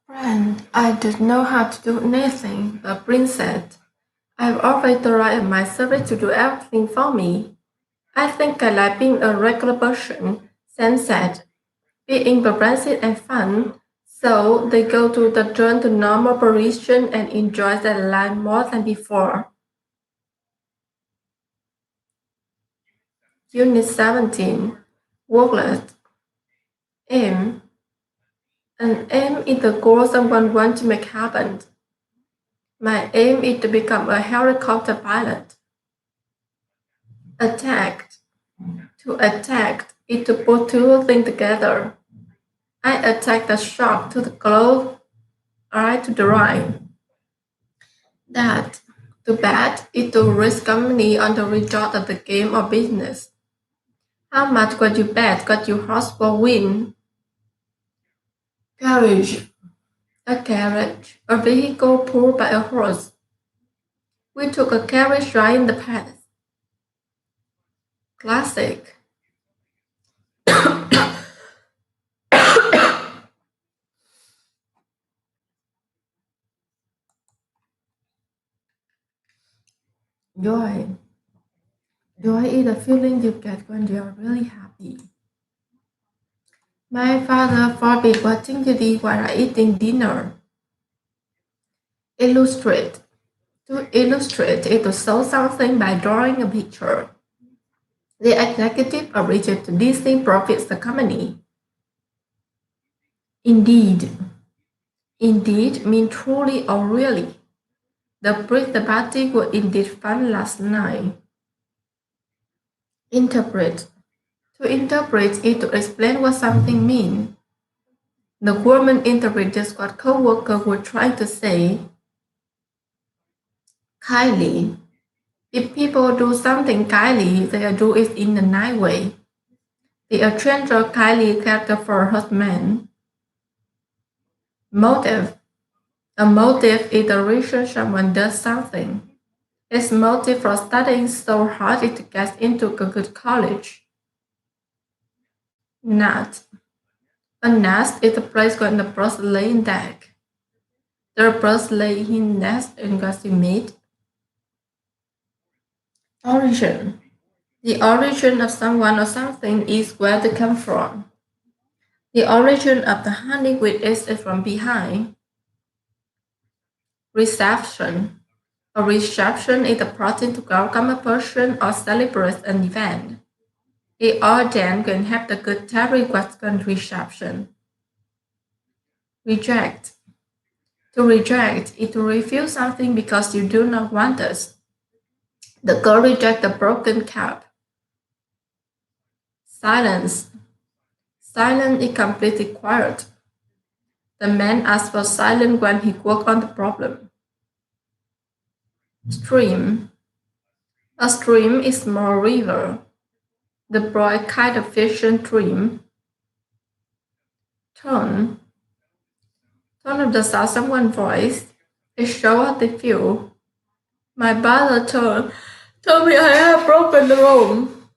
Friend, I don't know how to do anything, the prince said. I've always tried my servant to do everything for me. I think I like being a regular person, Sam said. Being progressive and fun, so they go to the turn to normal Parisian and enjoy their life more than before. Unit 17. Worklet. Aim. An aim is the goal someone wants to make happen. My aim is to become a helicopter pilot. Attacked. To attack is to put two things together. I attack the shark to the globe, I to the right. That, to bet, is to risk money on the result of the game or business. How much would you bet got your horse will win? Carriage. A carriage, a vehicle pulled by a horse. We took a carriage ride in the past. Classic. Joy. Joy is the feeling you get when you are really happy. My father forbid watching TV while eating dinner. Illustrate. To illustrate is to show something by drawing a picture. The executive originated to Disney profits the company. Indeed. Indeed means truly or really. The birthday party was indeed fun last night. Interpret. To interpret is to explain what something means. The woman interpreted what co-workers were trying to say. Kindly. If people do something kindly, they do it in a nice way. The stranger kindly cared for her husband. Motive. A motive is the reason someone does something. His motive for studying so hard is to get into a good college. Nest. A nest is a place where the birds lay in egg. The birds lay in nest in grassy meat. Origin. The origin of someone or something is where they come from. The origin of the honey with is from behind. Reception. A reception is a party to welcome a person or celebrate an event. The audience can have the good Terry Watson reception. Reject. To reject is to refuse something because you do not want it. The girl rejected the broken cup. Silence. Silence is completely quiet. The man asked for silence when he worked on the problem. Stream. A stream is small river. The broad kind of fishing stream. Tone. Tone of the sound someone's voice. It shows how they feel. My brother told me I have broken the room.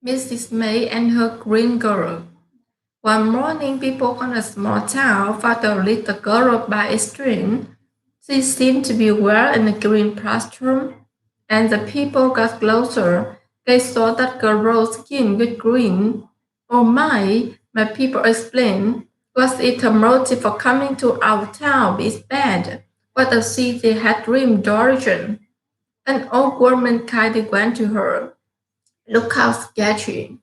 Mrs. May and her green girl. One morning, people on a small town found a little girl by a stream. She seemed to be well in a green plastron, and the people got closer. They saw that girl rose skin with green. Oh my people explained. Was it her motive for coming to our town? It's bad. What a city had dreamed origin. An old woman kindly went to her. Look how sketchy.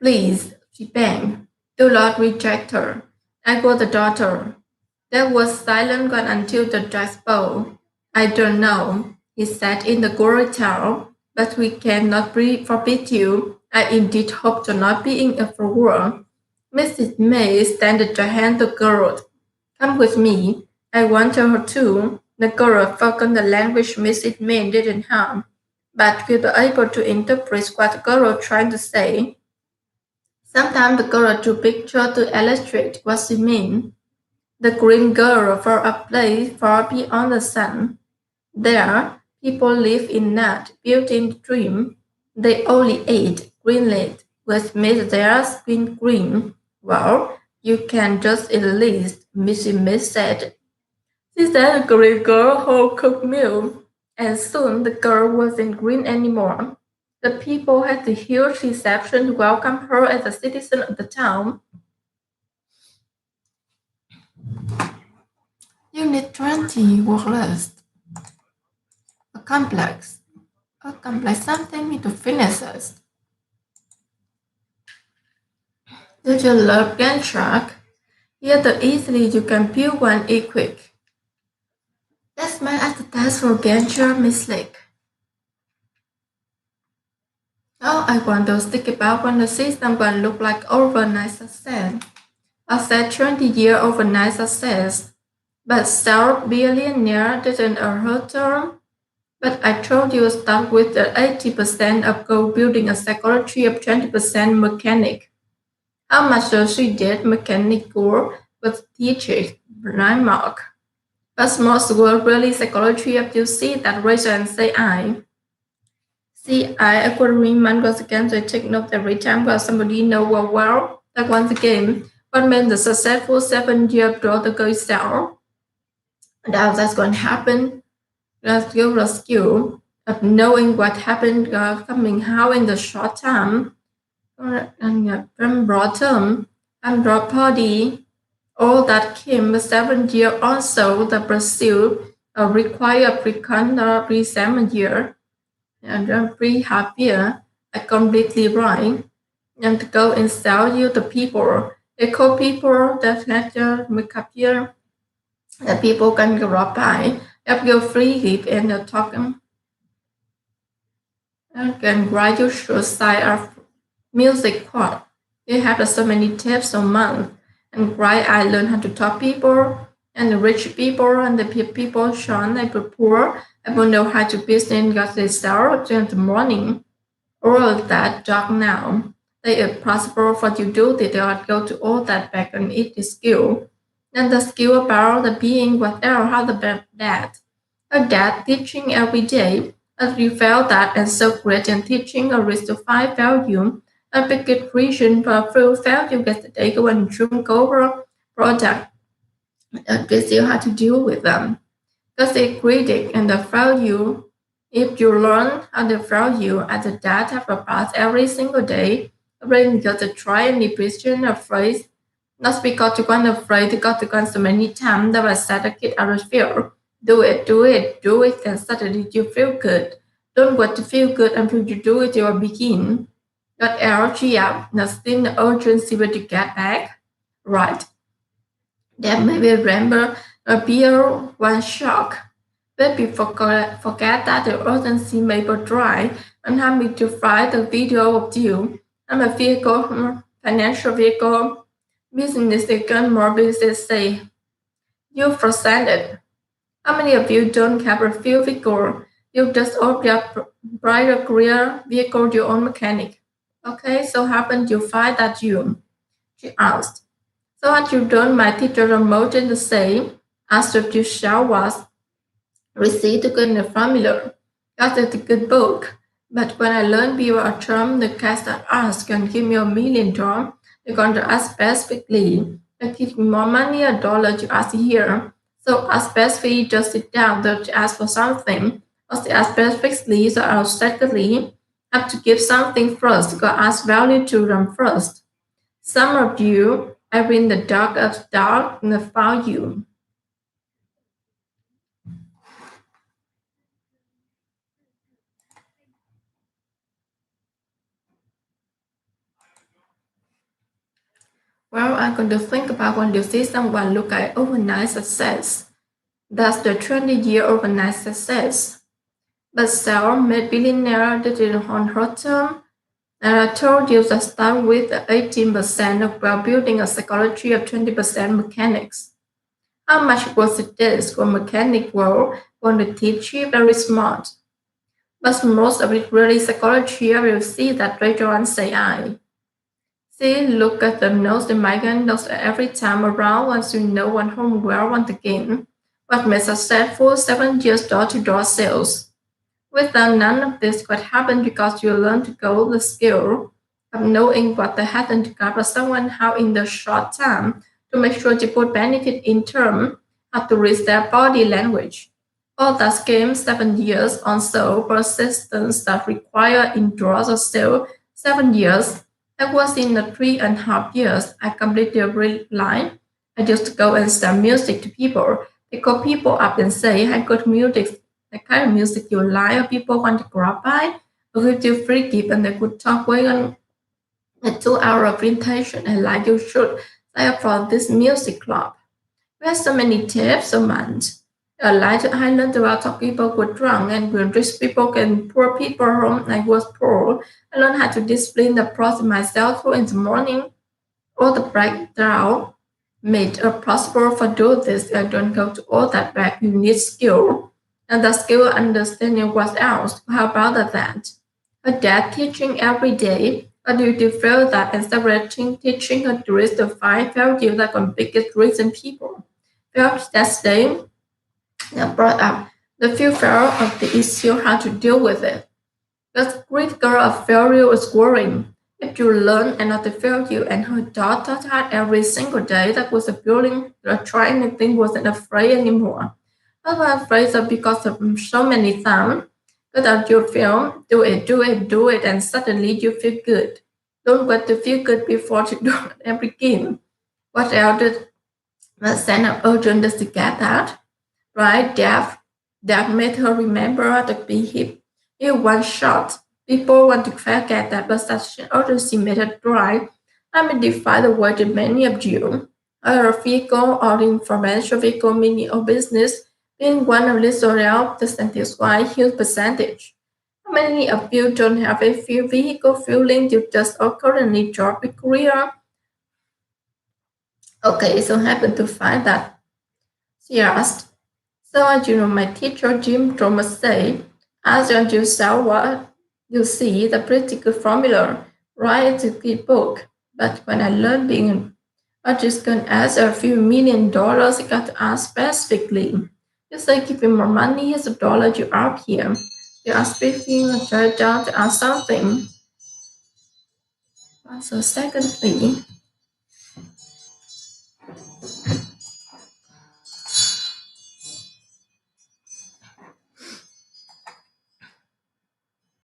Please, she begged. Do not reject her. I was the daughter. There was silence gone until the judge spoke. I don't know, he said in the glory town, but we cannot forbid you. I indeed hope to not be in a fool. Mrs. May extended her hand to the girl. Come with me. I want her too. The girl forgot the language Mrs. May didn't have, but we were able to interpret what the girl was trying to say. Sometimes the girl drew pictures to illustrate what she meant. The green girl for a place far beyond the sun. There, People live in that built-in dream. They only ate green lead, which made their skin green. Well, you can just at least, Missy Miss said. She said a green girl who cooked meal, and soon the girl wasn't green anymore. The people had a huge reception to welcome her as a citizen of the town. Unit 20 work list. A complex. A complex something to finish us. Did you love Gantt chart? Here the easily you can build one quick. That's my as the test for Gantt chart mistake. Now I want to think about when the system will look like overnight success. I said 20-year overnight success, but self-billionaire didn't a her term. But I told you start with the 80% of goal building a psychology of 20% mechanic. How much does she did mechanical with teaching blind mark? But most were really psychology of you see that ratio and say I. See, I agreement was against the take note every time while somebody know well, like once again, what made the successful 7-year growth goes down. Now that's going to happen. Let's give the skill of knowing what happened coming how in the short term and from broad term and broad party. All that came 7 year also the pursuit require pre 7 year and pre half year are completely right and to go and sell you the people. They call people that make up here that people can go by if you free gift and talk and can write your short side of music part. They have so many tips a month and right I learn how to talk people and the rich people and the people Sean and the poor. I will know how to business got they sell in the morning. All of that dark now. They are possible for you do they don't go to all that back and eat the skill. And the skill about the being whatever how the that. A dad teaching every day. As you felt that and so great in teaching a risk to find value. A big reason for full value get the day go and drink over product. Gives you how to deal with them. Because they critic and the value if you learn how to value as a data for past every single day, then you just try any question or phrase. Not because you want afraid, because you want so many times that was said a kid out of fear. Do it, do it, do it, and suddenly you feel good. Don't wait to feel good until you do it, you will begin. Got energy up, nothing the urgency when you get back. Right. Then maybe remember a beer one shock. Baby forget that the urgency may be dry and help me to find the video of you. I'm a vehicle, financial vehicle, business again, more business say. You presented. How many of you don't have a few vehicle? You just own your brighter career vehicle, your own mechanic. Okay, so happen you find that you, she asked. So what you done, my teacher promoted the same as if you shall was received a good formula. Got a good book. But when I learned you a term, the cast that ask can give me $1 million, you're going to ask specifically. I give me more money, $1 to ask here. So ask specifically, just sit down to ask for something. Or they ask specifically, so I'll secondly have to give something first, go ask value to them first. Some of you are in the dark of dark and found you. Well, I'm going to think about when you see someone look at overnight success. That's the 20-year overnight success. But self-made billionaire did it on her term. And I told you to start with 18% of well building a psychology of 20% mechanics. How much was it this for mechanic world want to teach you very smart? But most of it really psychology I will see that later on say I. See, look at the notes the migrant notes every time around once you know one home well once again. What makes a successful 7 years door-to-door sales? Without none of this could happen because you learn to go the skill of knowing what they happen to cover someone how in the short time to make sure to put benefit in term how to read their body language. All that came 7 years on so persistence that require endurance or still 7 years. I was in the 3.5 years I completed a real line. I used to go and sell music to people. They call people up and say, I got music, the kind of music you like, or people want to grab by, or give you free gift and they could talk way on a 2 hour presentation and like you should sign up for this music club. We had so many tips a month. Like I learned about how people were drunk and when rich people and poor people home I was poor. I learned how to discipline the process myself through in the morning all the breakdown made it possible for do this. I don't go to all that back. You need skill. And the skill understanding what else. How about that? Her dad teaching every day. Or do you feel that accelerating teaching her to reach the five value that the biggest reason people felt that day brought up the few fear of the issue how to deal with it. The critical of failure is worrying. If you learn another failure and her daughter had every single day that was a building trying anything wasn't afraid anymore. Not afraid of because of so many times. Without your film, do it, do it, do it, and suddenly you feel good. Don't wait to feel good before you do it and begin. What else did the sense of urgent does to get that? Right? That made her remember the big hip. In one shot, people want to forget that but such an urgency made her drive. I may defy the way to many of you. Either a vehicle or information vehicle, mini or business, being one of this or else, the sentence why huge percentage. How many of you don't have a few vehicle feeling you just or currently job a career? Okay, so happen to find that she asked. So as you know, my teacher Jim Thomas say, as you saw what you see, the pretty good formula, write a good book. But when I learned being I just can ask a few $1 million, I got to ask specifically. You say give me more money, here's $1 you up here. You are speaking a third down to ask something. So secondly,